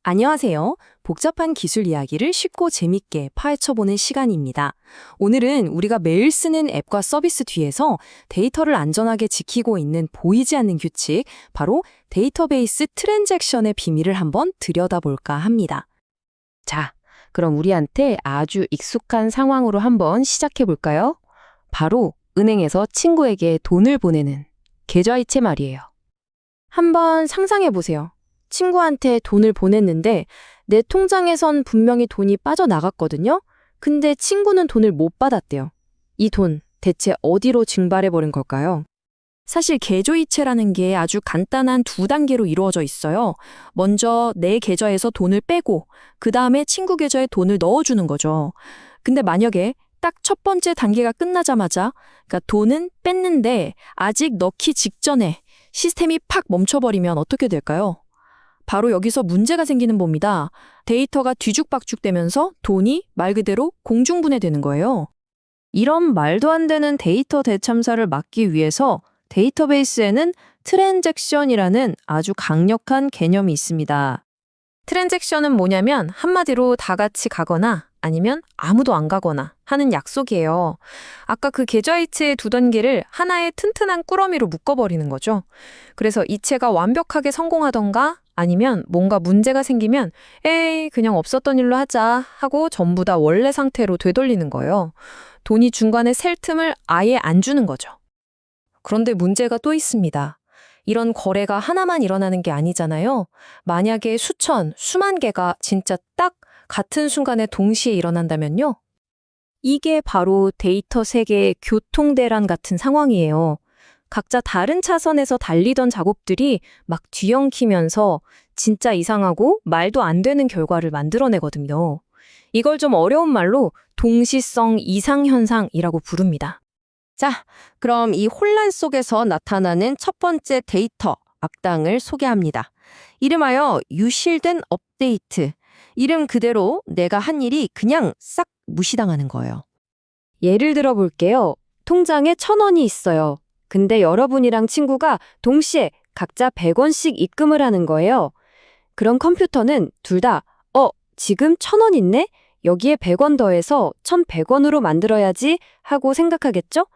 안녕하세요. 복잡한 기술 이야기를 쉽고 재밌게 파헤쳐보는 시간입니다. 오늘은 우리가 매일 쓰는 앱과 서비스 뒤에서 데이터를 안전하게 지키고 있는 보이지 않는 규칙, 바로 데이터베이스 트랜잭션의 비밀을 한번 들여다볼까 합니다. 자, 그럼 우리한테 아주 익숙한 상황으로 한번 시작해 볼까요? 바로 은행에서 친구에게 돈을 보내는 계좌이체 말이에요. 한번 상상해 보세요. 친구한테 돈을 보냈는데 내 통장에선 분명히 돈이 빠져나갔거든요. 근데 친구는 돈을 못 받았대요. 이 돈 대체 어디로 증발해 버린 걸까요? 사실 계좌이체라는 게 아주 간단한 두 단계로 이루어져 있어요. 먼저 내 계좌에서 돈을 빼고 그 다음에 친구 계좌에 돈을 넣어주는 거죠. 근데 만약에 딱 첫 번째 단계가 끝나자마자 그러니까 돈은 뺐는데 아직 넣기 직전에 시스템이 팍 멈춰버리면 어떻게 될까요? 바로 여기서 문제가 생기는 겁니다. 데이터가 뒤죽박죽되면서 돈이 말 그대로 공중분해되는 거예요. 이런 말도 안 되는 데이터 대참사를 막기 위해서 데이터베이스에는 트랜잭션이라는 아주 강력한 개념이 있습니다. 트랜잭션은 뭐냐면 한마디로 다 같이 가거나 아니면 아무도 안 가거나 하는 약속이에요. 아까 그 계좌이체의 두 단계를 하나의 튼튼한 꾸러미로 묶어버리는 거죠. 그래서 이체가 완벽하게 성공하던가 아니면 뭔가 문제가 생기면 에이 그냥 없었던 일로 하자 하고 전부 다 원래 상태로 되돌리는 거예요. 돈이 중간에 셀 틈을 아예 안 주는 거죠. 그런데 문제가 또 있습니다. 이런 거래가 하나만 일어나는 게 아니잖아요. 만약에 수천, 수만 개가 진짜 딱 같은 순간에 동시에 일어난다면요? 이게 바로 데이터 세계의 교통대란 같은 상황이에요. 각자 다른 차선에서 달리던 작업들이 막 뒤엉키면서 진짜 이상하고 말도 안 되는 결과를 만들어내거든요. 이걸 좀 어려운 말로 동시성 이상현상이라고 부릅니다. 자, 그럼 이 혼란 속에서 나타나는 첫 번째 데이터 악당을 소개합니다. 이름하여 유실된 업데이트. 이름 그대로 내가 한 일이 그냥 싹 무시당하는 거예요. 예를 들어 볼게요. 통장에 1,000원이 있어요. 근데 여러분이랑 친구가 동시에 각자 100원씩 입금을 하는 거예요. 그럼 컴퓨터는 둘 다, 지금 1,000원 있네? 여기에 100원 더해서 1,100원으로 만들어야지 하고 생각하겠죠?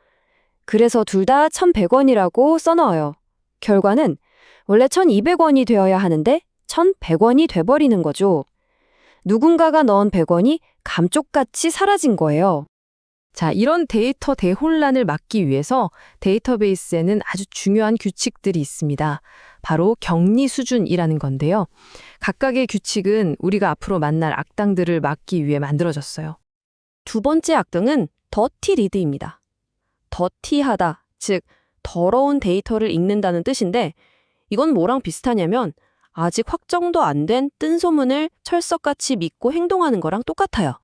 그래서 둘 다 1,100원이라고 써넣어요. 결과는 원래 1,200원이 되어야 하는데 1,100원이 돼버리는 거죠. 누군가가 넣은 100원이 감쪽같이 사라진 거예요. 자, 이런 데이터 대혼란을 막기 위해서 데이터베이스에는 아주 중요한 규칙들이 있습니다. 바로 격리 수준이라는 건데요. 각각의 규칙은 우리가 앞으로 만날 악당들을 막기 위해 만들어졌어요. 두 번째 악당은 더티 리드입니다. 더티하다, 즉 더러운 데이터를 읽는다는 뜻인데 이건 뭐랑 비슷하냐면 아직 확정도 안 된 뜬 소문을 철석같이 믿고 행동하는 거랑 똑같아요.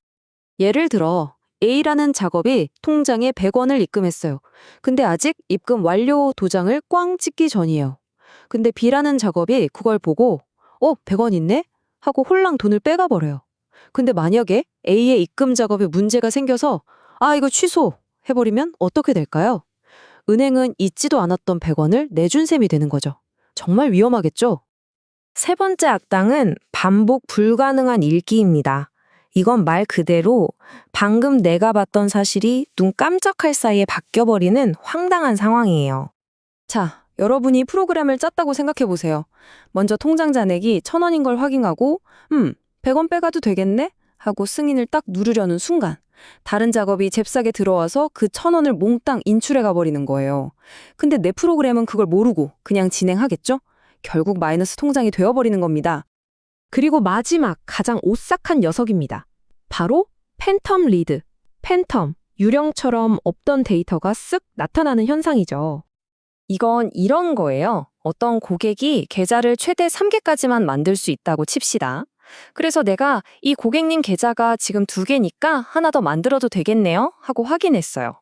예를 들어 A라는 작업이 통장에 100원을 입금했어요. 근데 아직 입금 완료 도장을 꽝 찍기 전이에요. 근데 B라는 작업이 그걸 보고 100원 있네? 하고 홀랑 돈을 빼가 버려요. 근데 만약에 A의 입금 작업에 문제가 생겨서 이거 취소 해버리면 어떻게 될까요? 은행은 잊지도 않았던 100원을 내준 셈이 되는 거죠. 정말 위험하겠죠? 세 번째 악당은 반복 불가능한 읽기입니다. 이건 말 그대로 방금 내가 봤던 사실이 눈 깜짝할 사이에 바뀌어버리는 황당한 상황이에요. 자, 여러분이 프로그램을 짰다고 생각해보세요. 먼저 통장 잔액이 1,000원인 걸 확인하고 100원 빼가도 되겠네? 하고 승인을 딱 누르려는 순간 다른 작업이 잽싸게 들어와서 그 1,000원을 몽땅 인출해 가버리는 거예요. 근데 내 프로그램은 그걸 모르고 그냥 진행하겠죠? 결국 마이너스 통장이 되어버리는 겁니다. 그리고 마지막 가장 오싹한 녀석입니다. 바로 팬텀 리드. 팬텀, 유령처럼 없던 데이터가 쓱 나타나는 현상이죠. 이건 이런 거예요. 어떤 고객이 계좌를 최대 3개까지만 만들 수 있다고 칩시다. 그래서 내가 이 고객님 계좌가 지금 2개니까 하나 더 만들어도 되겠네요 하고 확인했어요.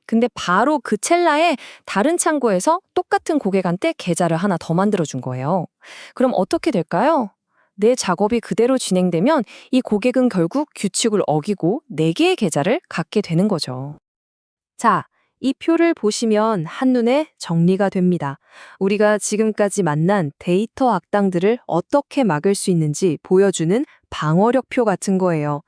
근데 바로 그 찰나에 다른 창구에서 똑같은 고객한테 계좌를 하나 더 만들어준 거예요. 그럼 어떻게 될까요? 내 작업이 그대로 진행되면 이 고객은 결국 규칙을 어기고 4개의 계좌를 갖게 되는 거죠. 자, 이 표를 보시면 한눈에 정리가 됩니다. 우리가 지금까지 만난 데이터 악당들을 어떻게 막을 수 있는지 보여주는 방어력표 같은 거예요.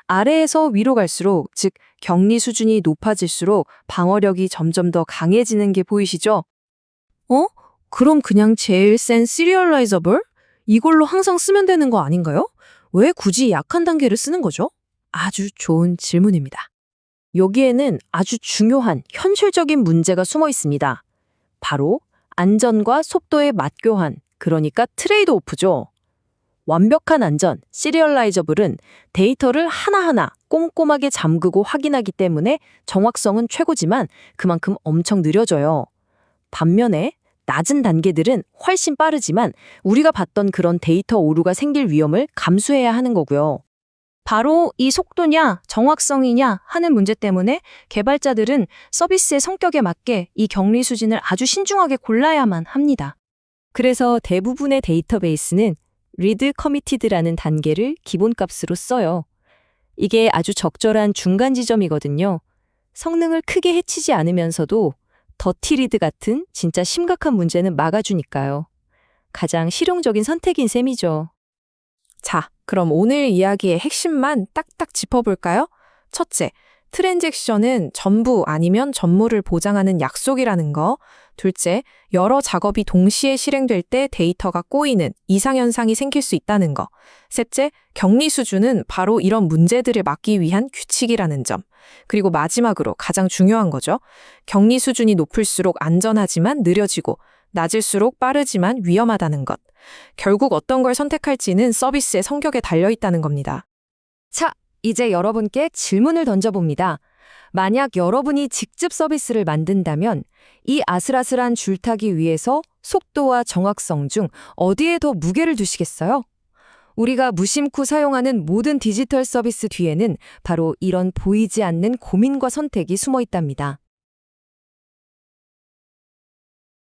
아래에서 위로 갈수록, 즉 격리 수준이 높아질수록 방어력이 점점 더 강해지는 게 보이시죠? 그럼 그냥 제일 센 시리얼라이저블? 이걸로 항상 쓰면 되는 거 아닌가요? 왜 굳이 약한 단계를 쓰는 거죠? 아주 좋은 질문입니다. 여기에는 아주 중요한 현실적인 문제가 숨어 있습니다. 바로 안전과 속도의 맞교환, 그러니까 트레이드 오프죠. 완벽한 안전, 시리얼라이저블은 데이터를 하나하나 꼼꼼하게 잠그고 확인하기 때문에 정확성은 최고지만 그만큼 엄청 느려져요. 반면에 낮은 단계들은 훨씬 빠르지만 우리가 봤던 그런 데이터 오류가 생길 위험을 감수해야 하는 거고요. 바로 이 속도냐, 정확성이냐 하는 문제 때문에 개발자들은 서비스의 성격에 맞게 이 격리 수준을 아주 신중하게 골라야만 합니다. 그래서 대부분의 데이터베이스는 read committed라는 단계를 기본값으로 써요. 이게 아주 적절한 중간 지점이거든요. 성능을 크게 해치지 않으면서도 더티 리드 같은 진짜 심각한 문제는 막아주니까요. 가장 실용적인 선택인 셈이죠. 자, 그럼 오늘 이야기의 핵심만 딱딱 짚어볼까요? 첫째, 트랜잭션은 전부 아니면 전무를 보장하는 약속이라는 거. 둘째, 여러 작업이 동시에 실행될 때 데이터가 꼬이는 이상현상이 생길 수 있다는 거. 셋째, 격리 수준은 바로 이런 문제들을 막기 위한 규칙이라는 점. 그리고 마지막으로 가장 중요한 거죠. 격리 수준이 높을수록 안전하지만 느려지고 낮을수록 빠르지만 위험하다는 것. 결국 어떤 걸 선택할지는 서비스의 성격에 달려있다는 겁니다. 자, 이제 여러분께 질문을 던져봅니다. 만약 여러분이 직접 서비스를 만든다면 이 아슬아슬한 줄타기 위에서 속도와 정확성 중 어디에 더 무게를 두시겠어요? 우리가 무심코 사용하는 모든 디지털 서비스 뒤에는 바로 이런 보이지 않는 고민과 선택이 숨어 있답니다.